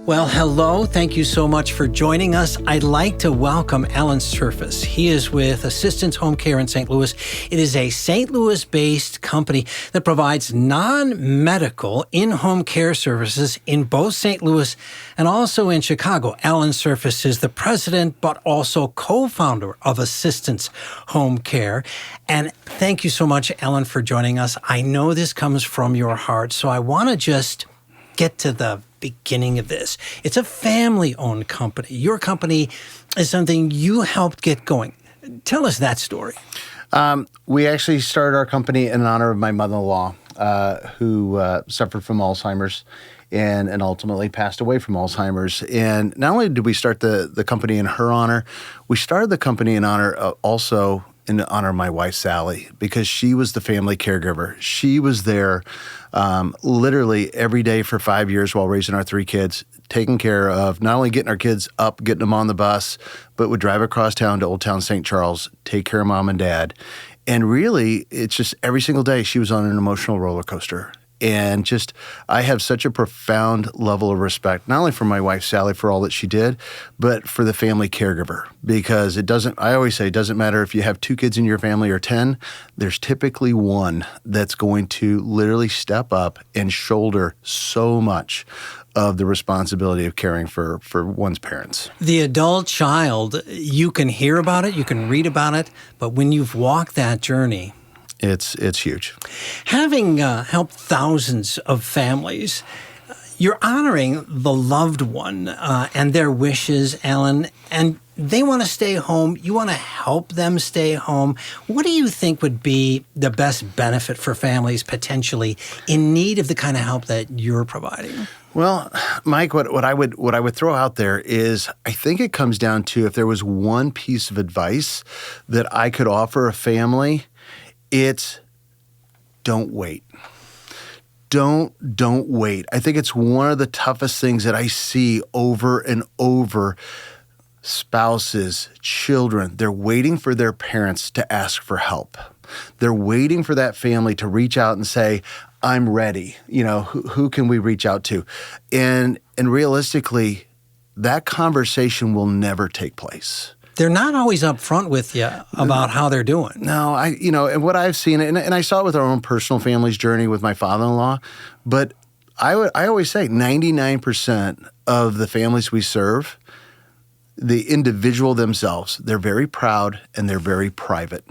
Well, hello. Thank you so much for joining us. I'd like to welcome Allen Serfas. He is with Assistance Home Care in St. Louis. It is a St. Louis-based company that provides non-medical in-home care services in both St. Louis and also in Chicago. Allen Serfas is the president, but also co-founder of Assistance Home Care. And thank you so much, Allen, for joining us. I know this comes from your heart, so I want to just get to the beginning of this. It's a family-owned company. Your company is something you helped get going. Tell us that story. We actually started our company in honor of my mother-in-law, who suffered from Alzheimer's and ultimately passed away from Alzheimer's. And not only did we start the company in her honor, we started the company in honor also in honor of my wife, Sally, because she was the family caregiver. She was there literally every day for 5 years while raising our 3 kids, taking care of not only getting our kids up, getting them on the bus, but would drive across town to Old Town St. Charles, take care of mom and dad. And really, it's just every single day she was on an emotional roller coaster. And just, I have such a profound level of respect, not only for my wife, Sally, for all that she did, but for the family caregiver. Because I always say, it doesn't matter if you have 2 kids in your family or 10, there's typically one that's going to literally step up and shoulder so much of the responsibility of caring for one's parents. The adult child, you can hear about it, you can read about it, but when you've walked that journey, it's huge. Having helped thousands of families, you're honoring the loved one and their wishes, Allen, and they want to stay home. You want to help them stay home. What do you think would be the best benefit for families potentially in need of the kind of help that you're providing? Well, Mike, what I would throw out there is I think it comes down to if there was one piece of advice that I could offer a family, it's don't wait. Don't wait. I think it's one of the toughest things that I see over and over. Spouses, children, they're waiting for their parents to ask for help. They're waiting for that family to reach out and say, I'm ready. You know, who can we reach out to? And realistically, that conversation will never take place. They're not always upfront with you about how they're doing. No, and what I've seen, and I saw it with our own personal family's journey with my father-in-law, but I always say 99% of the families we serve, the individual themselves, they're very proud and they're very private.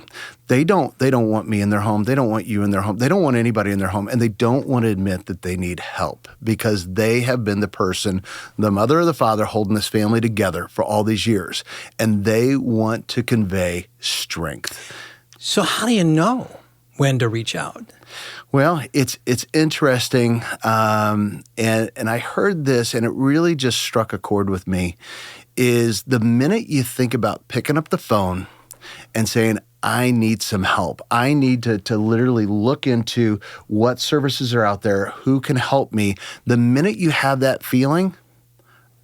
They don't want me in their home. They don't want you in their home. They don't want anybody in their home. And they don't want to admit that they need help because they have been the person, the mother or the father holding this family together for all these years. And they want to convey strength. So how do you know when to reach out? Well, it's interesting. And I heard this and it really just struck a chord with me. Is the minute you think about picking up the phone and saying, I need some help. I need to literally look into what services are out there, who can help me. The minute you have that feeling,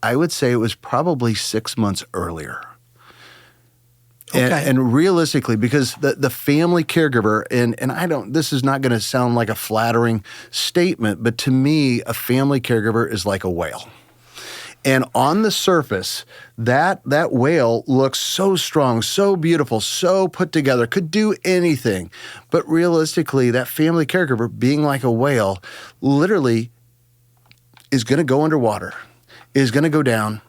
I would say it was probably 6 months earlier. Okay. And realistically, because the family caregiver, and this is not going to sound like a flattering statement, but to me, a family caregiver is like a whale. And on the surface, that whale looks so strong, so beautiful, so put together, could do anything. But realistically, that family caregiver, being like a whale, literally is going to go underwater, is going to go down,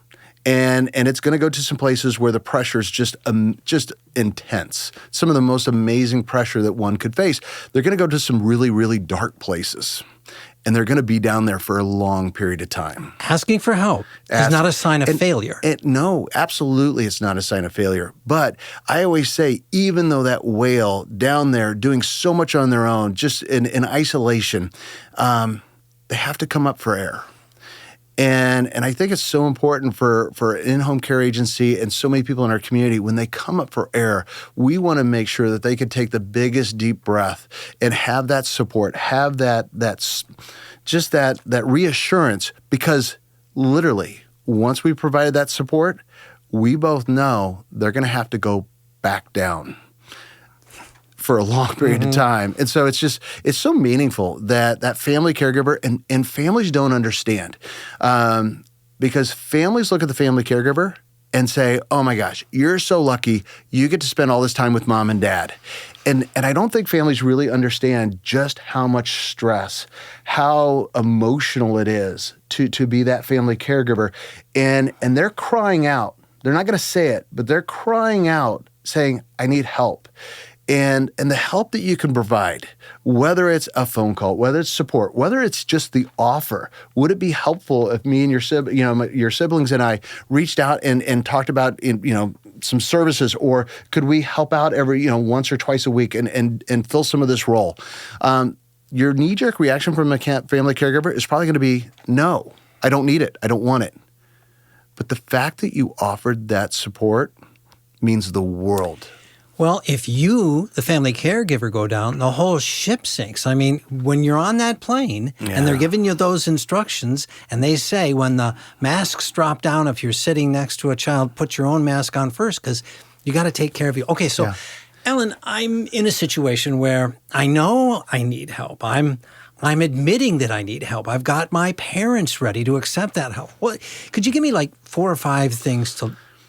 and it's going to go to some places where the pressure is just intense. Some of the most amazing pressure that one could face. They're going to go to some really, really dark places. And they're going to be down there for a long period of time. Asking for help is not a sign of failure. No, absolutely it's not a sign of failure. But I always say, even though that whale down there doing so much on their own, just in isolation, they have to come up for air. And I think it's so important for an in-home care agency and so many people in our community, when they come up for air, we want to make sure that they can take the biggest deep breath and have that support, have that reassurance, because literally, once we provided that support, we both know they're going to have to go back down for a long period of time. And so it's so meaningful that family caregiver, and families don't understand. because families look at the family caregiver and say, oh my gosh, you're so lucky you get to spend all this time with mom and dad. And I don't think families really understand just how much stress, how emotional it is to be that family caregiver. And they're crying out. They're not going to say it, but they're crying out saying, I need help. And the help that you can provide, whether it's a phone call, whether it's support, whether it's just the offer, would it be helpful if me and your siblings and I reached out and talked about some services, or could we help out every once or twice a week and fill some of this role? Your knee-jerk reaction from a family caregiver is probably going to be, no, I don't need it, I don't want it. But the fact that you offered that support means the world. Well, if you, the family caregiver, go down, the whole ship sinks. I mean, when you're on that plane and they're giving you those instructions and they say when the masks drop down, if you're sitting next to a child, put your own mask on first because you got to take care of you. Okay, so Allen, I'm in a situation where I know I need help. I'm admitting that I need help. I've got my parents ready to accept that help. What could you give me like 4 or 5 things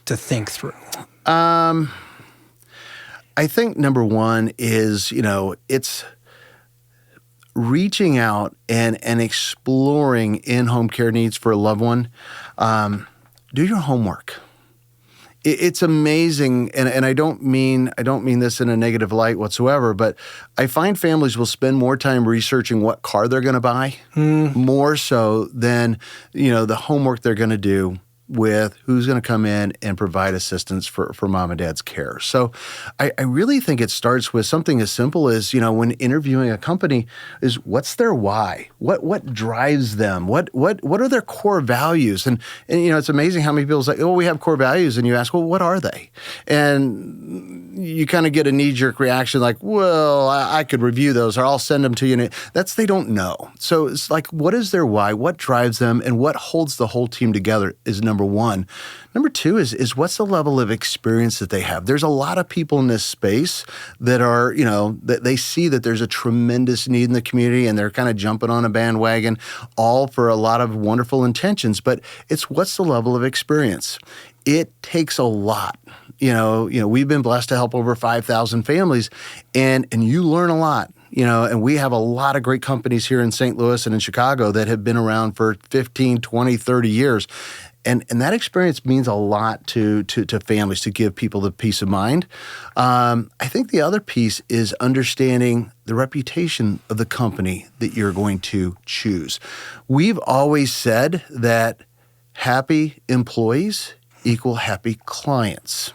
to think through? I think number one is, it's reaching out and exploring in-home care needs for a loved one. Do your homework. It's amazing, and I don't mean this in a negative light whatsoever, but I find families will spend more time researching what car they're going to buy, more so than the homework they're going to do with who's going to come in and provide assistance for mom and dad's care. So I really think it starts with something as simple as, when interviewing a company, is what's their why? What drives them? What are their core values? And it's amazing how many people say, oh, we have core values. And you ask, well, what are they? And you kind of get a knee-jerk reaction like, well, I could review those or I'll send them to you. And they don't know. So it's like, what is their why? What drives them? And what holds the whole team together is number one. Number two is what's the level of experience that they have? There's a lot of people in this space that are, that they see that there's a tremendous need in the community and they're kind of jumping on a bandwagon, all for a lot of wonderful intentions. But it's what's the level of experience? It takes a lot. We've been blessed to help over 5,000 families, and you learn a lot. And we have a lot of great companies here in St. Louis and in Chicago that have been around for 15, 20, 30 years. And that experience means a lot to families, to give people the peace of mind. I think the other piece is understanding the reputation of the company that you're going to choose. We've always said that happy employees equal happy clients.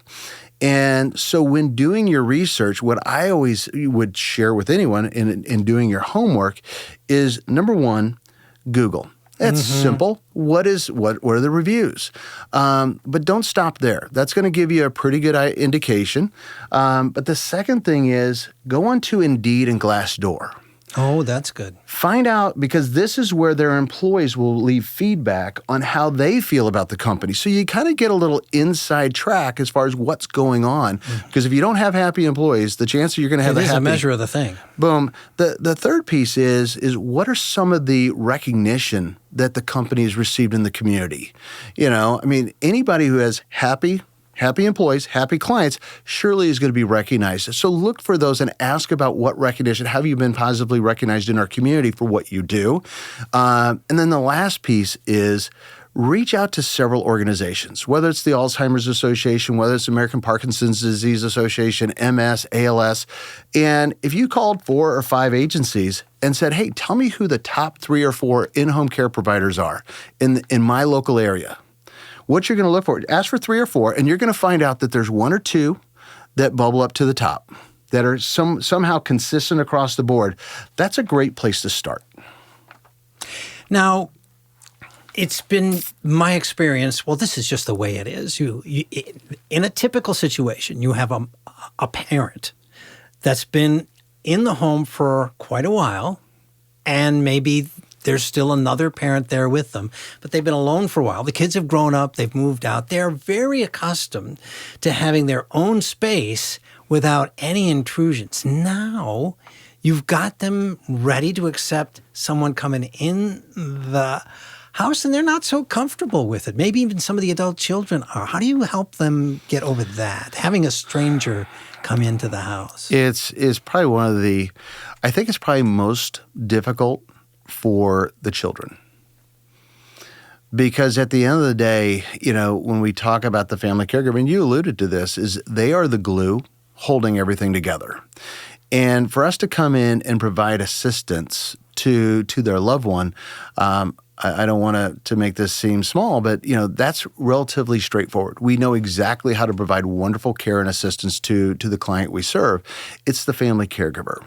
And so when doing your research, what I always would share with anyone in doing your homework is, number one, Google. That's simple. What are the reviews? But don't stop there. That's going to give you a pretty good indication. But the second thing is go on to Indeed and Glassdoor. Oh, that's good. Find out, because this is where their employees will leave feedback on how they feel about the company. So you kind of get a little inside track as far as what's going on. Because if you don't have happy employees, the chance that you're going to have it is a measure of the thing. Boom. The third piece is what are some of the recognition that the company has received in the community? Anybody who has happy employees, happy clients, surely is going to be recognized. So look for those and ask about what recognition. Have you been positively recognized in our community for what you do? And then the last piece is reach out to several organizations, whether it's the Alzheimer's Association, whether it's American Parkinson's Disease Association, MS, ALS. And if you called 4 or 5 agencies and said, hey, tell me who the top 3 or 4 in-home care providers are in my local area, what you're going to look for, ask for 3 or 4, and you're going to find out that there's 1 or 2 that bubble up to the top, that are somehow consistent across the board. That's a great place to start. Now, it's been my experience, well, this is just the way it is. You in a typical situation, you have a parent that's been in the home for quite a while, and maybe there's still another parent there with them, but they've been alone for a while. The kids have grown up. They've moved out. They're very accustomed to having their own space without any intrusions. Now, you've got them ready to accept someone coming in the house and they're not so comfortable with it. Maybe even some of the adult children are. How do you help them get over that, having a stranger come into the house? It's probably one of the, I think it's probably most difficult for the children. Because at the end of the day, when we talk about the family caregiver, and you alluded to this, is they are the glue holding everything together. And for us to come in and provide assistance to their loved one, I don't want to make this seem small, but that's relatively straightforward. We know exactly how to provide wonderful care and assistance to the client we serve. It's the family caregiver.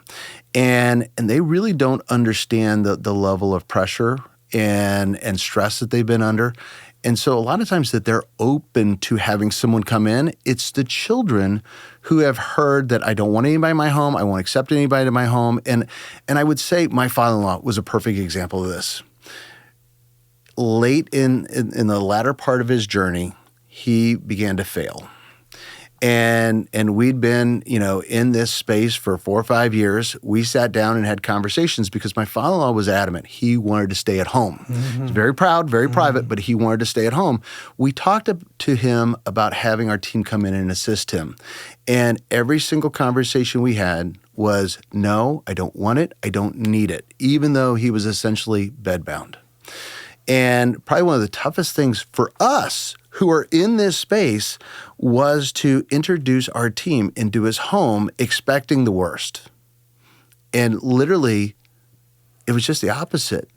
And they really don't understand the level of pressure and stress that they've been under. And so a lot of times that they're open to having someone come in, it's the children who have heard that I don't want anybody in my home, I won't accept anybody in my home. And I would say my father-in-law was a perfect example of this. Late in the latter part of his journey, he began to fail. And we'd been, in this space for 4 or 5 years. We sat down and had conversations because my father-in-law was adamant. He wanted to stay at home. Mm-hmm. He's very proud, very private, but he wanted to stay at home. We talked to him about having our team come in and assist him. And every single conversation we had was, no, I don't want it. I don't need it, even though he was essentially bedbound. And probably one of the toughest things for us who are in this space was to introduce our team into his home expecting the worst. And literally, it was just the opposite.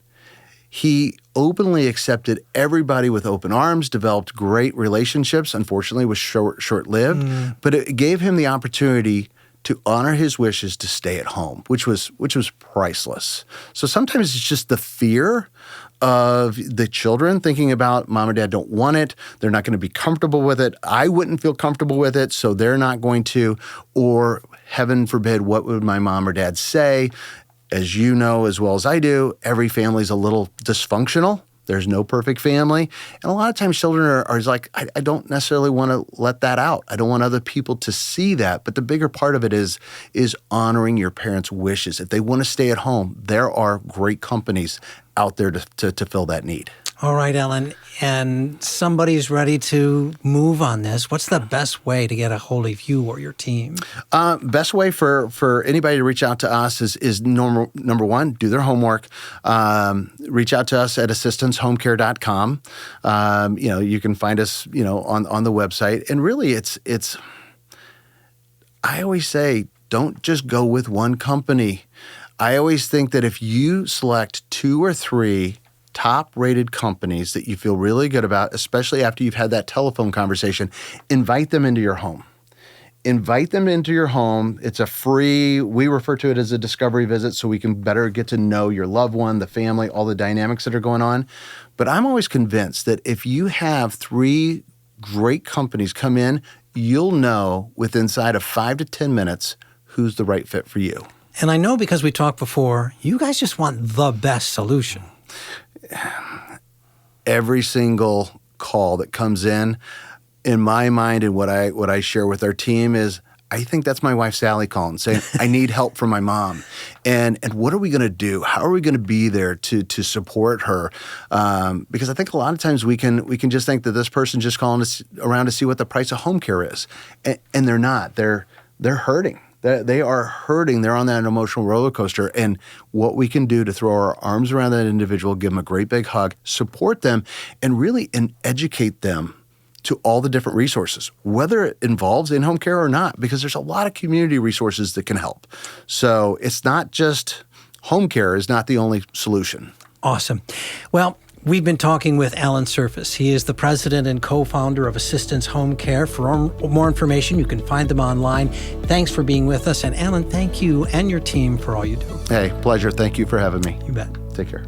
He openly accepted everybody with open arms, developed great relationships. Unfortunately, it was short-lived, but it gave him the opportunity to honor his wishes to stay at home, which was priceless. So sometimes it's just the fear of the children thinking about mom and dad don't want it. They're not going to be comfortable with it. I wouldn't feel comfortable with it, so they're not going to. Or heaven forbid, what would my mom or dad say? As you know as well as I do, every family's a little dysfunctional. There's no perfect family. And a lot of times children are like, I don't necessarily want to let that out. I don't want other people to see that. But the bigger part of it is honoring your parents' wishes. If they want to stay at home, there are great companies out there to fill that need. All right, Allen, and somebody's ready to move on this. What's the best way to get a hold of you or your team? Best way for anybody to reach out to us is number one, do their homework. Reach out to us at assistancehomecare.com. You can find us, on the website. And really, it's. I always say, don't just go with one company. I always think that if you select 2 or 3 top-rated companies that you feel really good about, especially after you've had that telephone conversation, invite them into your home. Invite them into your home. It's a free, we refer to it as a discovery visit, so we can better get to know your loved one, the family, all the dynamics that are going on. But I'm always convinced that if you have 3 great companies come in, you'll know within inside of 5 to 10 minutes who's the right fit for you. And I know because we talked before, you guys just want the best solution. Every single call that comes in my mind and what I share with our team is, I think that's my wife Sally calling, saying, I need help from my mom. And what are we going to do? How are we going to be there to support her? Because I think a lot of times we can just think that this person just calling us around to see what the price of home care is. And they're not. They're hurting. They are hurting. They're on that emotional roller coaster. And what we can do to throw our arms around that individual, give them a great big hug, support them, and really educate them to all the different resources, whether it involves in-home care or not, because there's a lot of community resources that can help. So it's not just home care is not the only solution. Awesome. Well, we've been talking with Allen Serfas. He is the president and co-founder of Assistance Home Care. For more information, you can find them online. Thanks for being with us. And Allen, thank you and your team for all you do. Hey, pleasure. Thank you for having me. You bet. Take care.